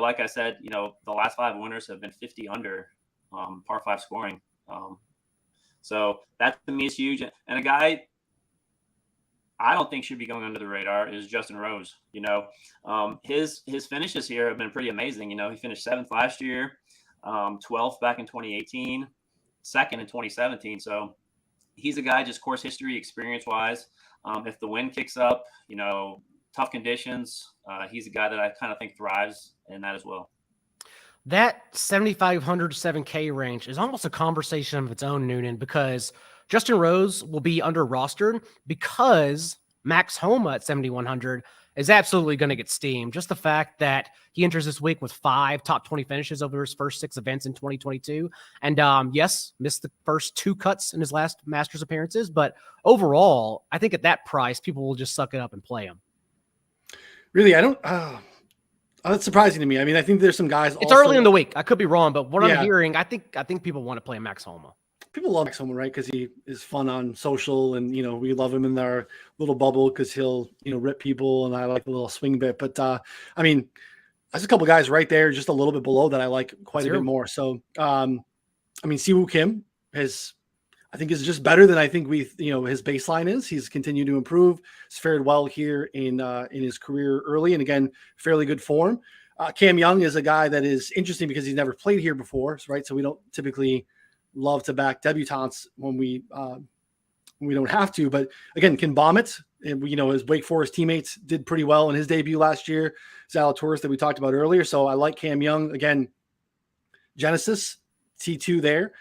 like I said, the last 5 winners have been 50 under par 5 scoring. So that to me is huge. And a guy I don't think should be going under the radar is Justin Rose. His finishes here have been pretty amazing. He finished 7th last year, 12th back in 2018, 2nd in 2017. So he's a guy just course history, experience-wise. If the wind kicks up, tough conditions, he's a guy that I kind of think thrives in that as well. That 7,500 to 7K range is almost a conversation of its own, Noonan, because Justin Rose will be under rostered because Max Homa at 7,100 is absolutely going to get steam. Just the fact that he enters this week with 5 top 20 finishes over his first 6 events in 2022. And yes, missed the first 2 cuts in his last Masters appearances. But overall, I think at that price, people will just suck it up and play him. Really, I don't. That's surprising to me. I mean, I think there's some guys. It's early in the week. I could be wrong, but what I'm hearing, I think people want to play Max Homa. people love Max Homa, right? Because he is fun on social, and we love him in our little bubble because he'll rip people, and I like the little swing bit. But I mean, there's a couple guys right there, just a little bit below that I like quite a bit more. So I mean, Siwoo Kim I think is just better than I think his baseline is. He's continued to improve. He's fared well here in his career early, and again, fairly good form. Cam Young is a guy that is interesting because he's never played here before, right? So we don't typically love to back debutantes when we don't have to. But again, can bomb it. And, his Wake Forest teammates did pretty well in his debut last year. Zalatoris that we talked about earlier. So I like Cam Young. Again, Genesis, T2 there.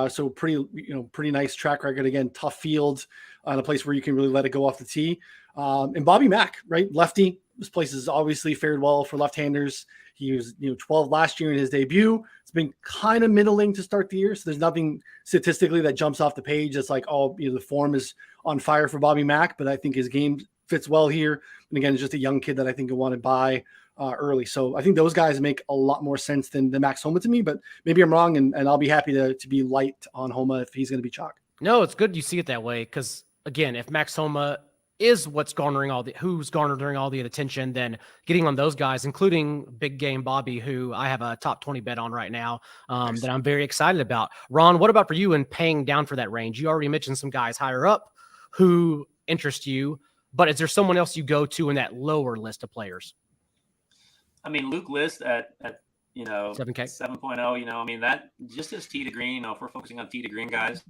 So pretty nice track record. Again, tough field on a place where you can really let it go off the tee. And Bobby Mack, right? Lefty. This place has obviously fared well for left-handers. He was 12 last year in his debut. It's been kind of middling to start the year. So there's nothing statistically that jumps off the page. It's like, the form is on fire for Bobby Mack, but I think his game fits well here. And again, it's just a young kid that I think will want to buy early. So I think those guys make a lot more sense than Max Homa to me, but maybe I'm wrong, and I'll be happy to be light on Homa if he's going to be chalk. No, it's good you see it that way, because again, if Max Homa is who's garnering all the attention, then getting on those guys, including big game Bobby, who I have a top 20 bet on right now, that I'm very excited about. Ron, what about for you in paying down for that range? You already mentioned some guys higher up who interest you, but is there someone else you go to in that lower list of players? I mean, Luke List at 7K 7.0, I mean, that just his tee to green, if we're focusing on tee to green guys,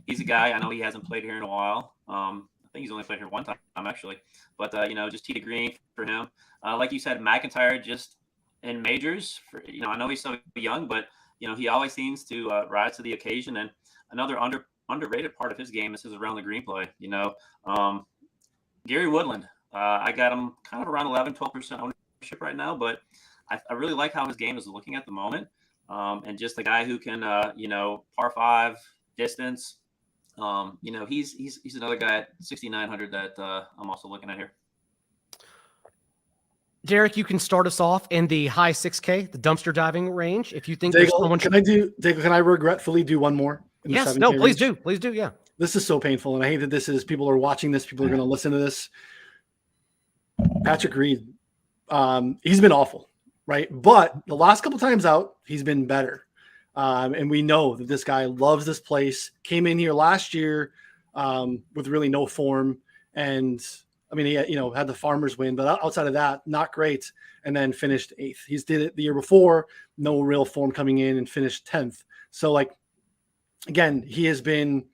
he's a guy, I know he hasn't played here in a while. I think he's only played here one time actually, but just tee to green for him. Like you said, McIntyre just in majors I know he's so young, but he always seems to rise to the occasion. And another underrated part of his game is his around the green play. Gary Woodland, I got him kind of around 11-12% ownership right now, but I really like how his game is looking at the moment. And just a guy who can par 5 distance. He's another guy at 6,900 that I'm also looking at here. Derek, you can start us off in the high 6K, the dumpster diving range. If you think Daigle, can I regretfully do one more? Yes, no, please do. Please do. Yeah. This is so painful. And I hate that people are watching this. People are going to listen to this. Patrick Reed, he's been awful, right? But the last couple times out, he's been better. And we know that this guy loves this place. Came in here last year with really no form, and I mean, he had the Farmers win, but outside of that, not great. And then finished 8th. He's did it the year before, no real form coming in, and finished 10th. So again, he has been,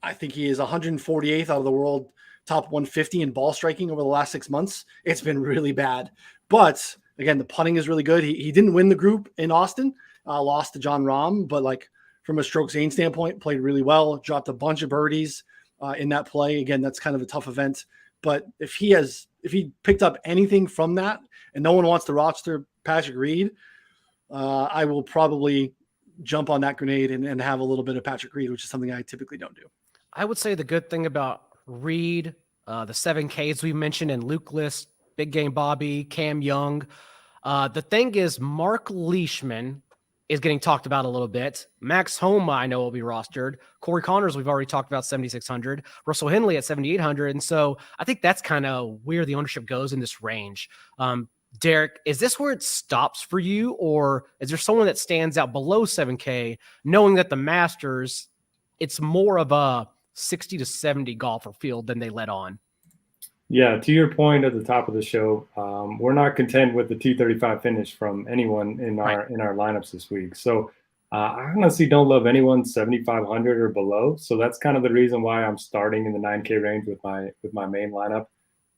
I think he is 148th out of the world top 150 in ball striking over the last 6 months. It's been really bad, but again, the putting is really good. He didn't win the group in Austin. Lost to John Rahm, but from a strokes gain standpoint, played really well, dropped a bunch of birdies in that play. Again, that's kind of a tough event, but if he picked up anything from that and no one wants to roster Patrick Reed, I will probably jump on that grenade and have a little bit of Patrick Reed, which is something I typically don't do. I would say the good thing about Reed, the 7Ks we mentioned, and Luke List, big game Bobby, Cam Young, the thing is Mark Leishman is getting talked about a little bit. Max Homa, I know, will be rostered. Corey Connors, we've already talked about 7,600. Russell Henley at 7,800. And so I think that's kind of where the ownership goes in this range. Derek, is this where it stops for you? Or is there someone that stands out below 7K, knowing that the Masters, it's more of a 60 to 70 golfer field than they let on? Yeah, to your point at the top of the show, we're not content with the T35 finish from anyone in our lineups this week. So I honestly don't love anyone 7,500 or below. So that's kind of the reason why I'm starting in the 9K range with my main lineup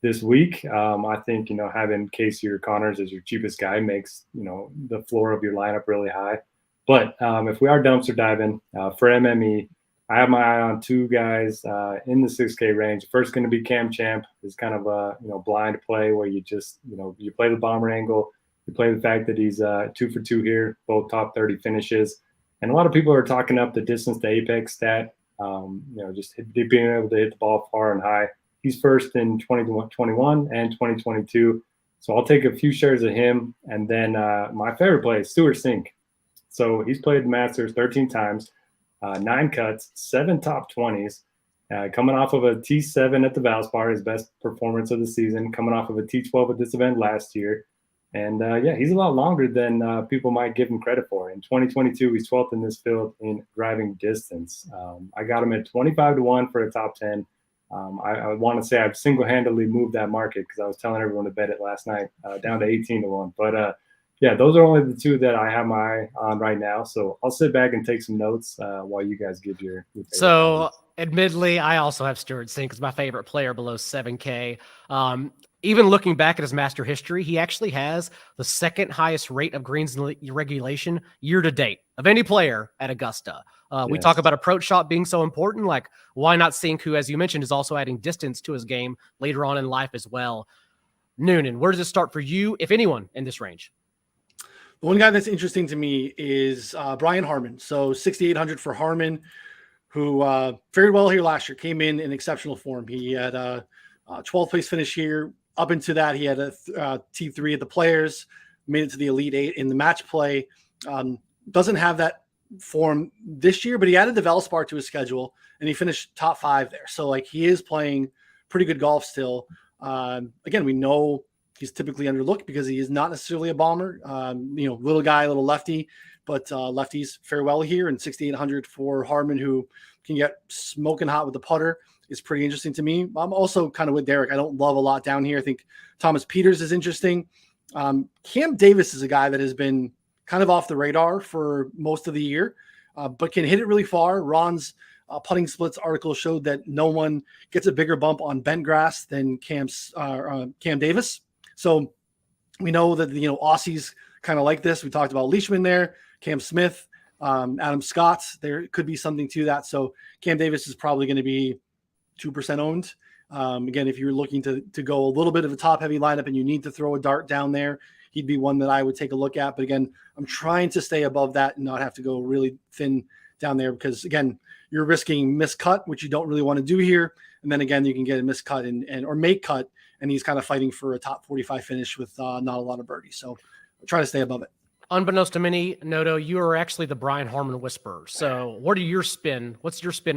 this week. I think having Casey or Connors as your cheapest guy makes the floor of your lineup really high. But if we are dumpster diving for MME, I have my eye on 2 guys in the 6K range. First going to be Cam Champ. It's kind of a blind play where you just you play the bomber angle, you play the fact that he's 2 for 2 here, both top 30 finishes, and a lot of people are talking up the distance to apex stat. Just being able to hit the ball far and high. He's first in 2021 and 2022, so I'll take a few shares of him. And then my favorite play is Stuart Sink. So he's played the Masters 13 times. 9 cuts, 7 top 20s, coming off of a T7 at the Valspar, his best performance of the season, coming off of a T12 at this event last year. And he's a lot longer than people might give him credit for. In 2022, he's 12th in this field in driving distance. I got him at 25-1 for a top 10. I want to say I've single-handedly moved that market because I was telling everyone to bet it last night, down to 18-1. But those are only the 2 that I have my eye on right now. So I'll sit back and take some notes while you guys give your So comments. admittedly, I also have Stuart Sink as my favorite player below 7K. Even looking back at his master history, he actually has the second highest rate of greens in regulation year to date of any player at Augusta. We talk about approach shot being so important. Like, why not Sink, who, as you mentioned, is also adding distance to his game later on in life as well? Noonan, where does it start for you, if anyone, in this range? The one guy that's interesting to me is Brian Harman. So 6,800 for Harman, who fared well here last year, came in exceptional form. He had a 12th place finish here. Up into that, he had a T3 at the Players, made it to the Elite 8 in the match play. Doesn't have that form this year, but he added the Valspar to his schedule, and he finished top 5 there. So, like, he is playing pretty good golf still. Again, we know he's typically underlooked because he is not necessarily a bomber. Little guy, little lefty, but lefties fare well here. And 6,800 for Harman, who can get smoking hot with the putter, is pretty interesting to me. I'm also kind of with Derek. I don't love a lot down here. I think Thomas Peters is interesting. Cam Davis is a guy that has been kind of off the radar for most of the year, but can hit it really far. Ron's putting splits article showed that no one gets a bigger bump on bent grass than Cam Davis. So we know that, Aussies kind of like this. We talked about Leishman there, Cam Smith, Adam Scott. There could be something to that. So Cam Davis is probably going to be 2% owned. Again, if you're looking to go a little bit of a top heavy lineup and you need to throw a dart down there, he'd be one that I would take a look at. But again, I'm trying to stay above that and not have to go really thin down there because, again, you're risking miscut, which you don't really want to do here. And then again, you can get a miscut or make cut, and he's kind of fighting for a top 45 finish with not a lot of birdies. So I'm trying to stay above it. Unbeknownst to many, Noto, you are actually the Brian Harman whisperer. So what's your spin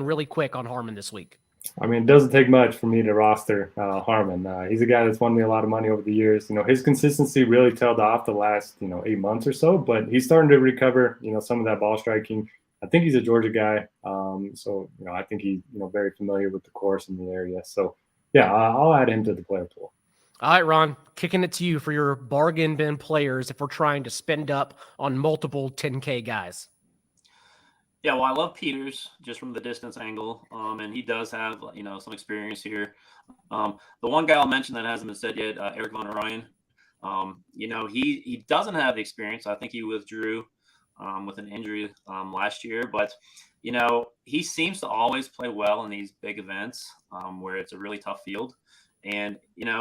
really quick on Harman this week? I mean, it doesn't take much for me to roster Harman. He's a guy that's won me a lot of money over the years. His consistency really tailed off the last, 8 months or so, but he's starting to recover, some of that ball striking. I think he's a Georgia guy. I think he's, very familiar with the course in the area. So, I'll add him to the player pool. All right, Ron, kicking it to you for your bargain bin players if we're trying to spend up on multiple 10K guys. Yeah, well, I love Peters just from the distance angle, and he does have, some experience here. The one guy I'll mention that hasn't been said yet, Eric Von Ryan. He doesn't have the experience. I think he withdrew with an injury last year, but he seems to always play well in these big events where it's a really tough field. And,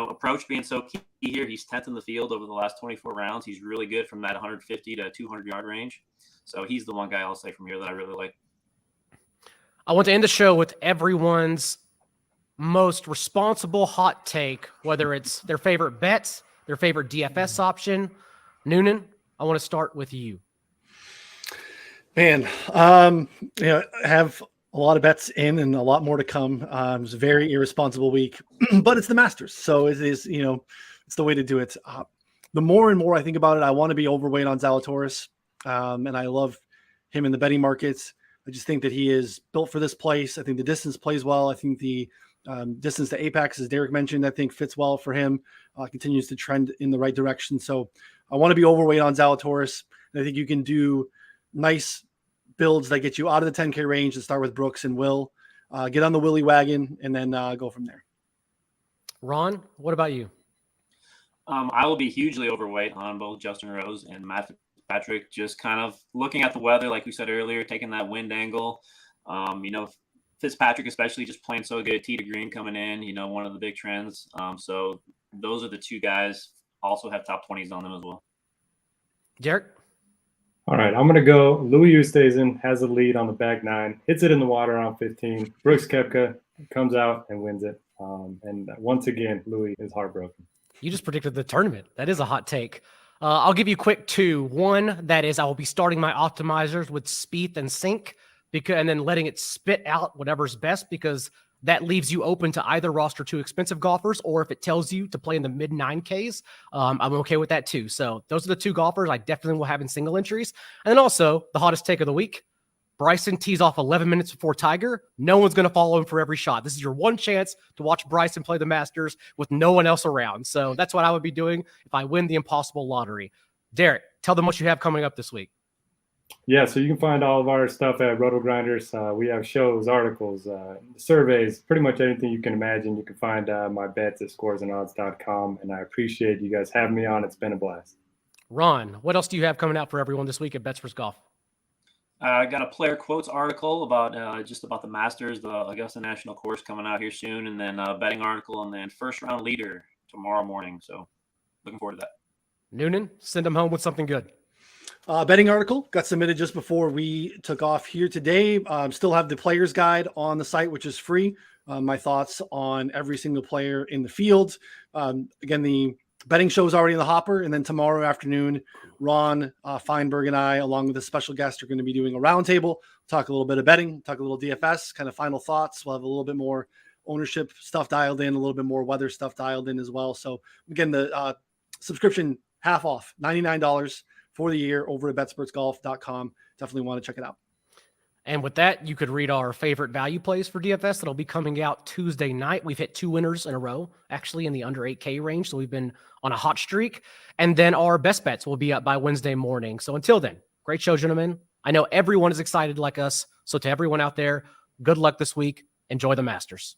approach being so key here, he's 10th in the field over the last 24 rounds. He's really good from that 150 to 200 yard range. So he's the one guy I'll say from here that I really like. I want to end the show with everyone's most responsible hot take, whether it's their favorite bets, their favorite DFS option. Noonan, I want to start with you. Man, I have a lot of bets in and a lot more to come. It was a very irresponsible week, but it's the Masters. So it is, it's the way to do it. The more and more I think about it, I want to be overweight on Zalatoris. And I love him in the betting markets. I just think that he is built for this place. I think the distance plays well. I think the distance to Apex, as Derek mentioned, I think fits well for him, continues to trend in the right direction. So I want to be overweight on Zalatoris. And I think you can do nice builds that get you out of the 10K range and start with Brooks and Will. Get on the Willie wagon and then go from there. Ron, what about you? I will be hugely overweight on both Justin Rose and Matt Patrick, just kind of looking at the weather, like we said earlier, taking that wind angle. Fitzpatrick, especially, just playing so good. Tee to green coming in, one of the big trends. So those are the 2 guys. Also have top 20s on them as well. Derek? All right, I'm going to go. Louis Oosthuizen has a lead on the back 9, hits it in the water on 15. Brooks Koepka comes out and wins it. And once again, Louis is heartbroken. You just predicted the tournament. That is a hot take. I'll give you quick 2. One, that is I will be starting my optimizers with Spieth and Sink and then letting it spit out whatever's best, because that leaves you open to either roster too expensive golfers, or if it tells you to play in the mid 9Ks, I'm okay with that too. So those are the two golfers I definitely will have in single entries. And then also the hottest take of the week. Bryson tees off 11 minutes before Tiger. No one's going to follow him for every shot. This is your one chance to watch Bryson play the Masters with no one else around. So that's what I would be doing if I win the impossible lottery. Derek, tell them what you have coming up this week. Yeah, so you can find all of our stuff at RotoGrinders. We have shows, articles, surveys, pretty much anything you can imagine. You can find my bets at scoresandodds.com, and I appreciate you guys having me on. It's been a blast. Ron, what else do you have coming out for everyone this week at Betsperts Golf? I got a player quotes article about just about the Masters, the Augusta National Course coming out here soon, and then a betting article, and then first round leader tomorrow morning. So looking forward to that. Noonan, send them home with something good. Betting article got submitted just before we took off here today. Still have the player's guide on the site, which is free. My thoughts on every single player in the field. Again, the betting show is already in the hopper. And then tomorrow afternoon, Ron Feinberg and I, along with a special guest, are going to be doing a roundtable, talk a little bit of betting, talk a little DFS, kind of final thoughts. We'll have a little bit more ownership stuff dialed in, a little bit more weather stuff dialed in as well. So again, the subscription half off, $99 for the year over at betspertsgolf.com. Definitely want to check it out. And with that, you could read our favorite value plays for DFS that'll be coming out Tuesday night. We've hit 2 winners in a row, actually in the under 8K range. So we've been on a hot streak. And then our best bets will be up by Wednesday morning. So until then, great show, gentlemen. I know everyone is excited like us. So to everyone out there, good luck this week. Enjoy the Masters.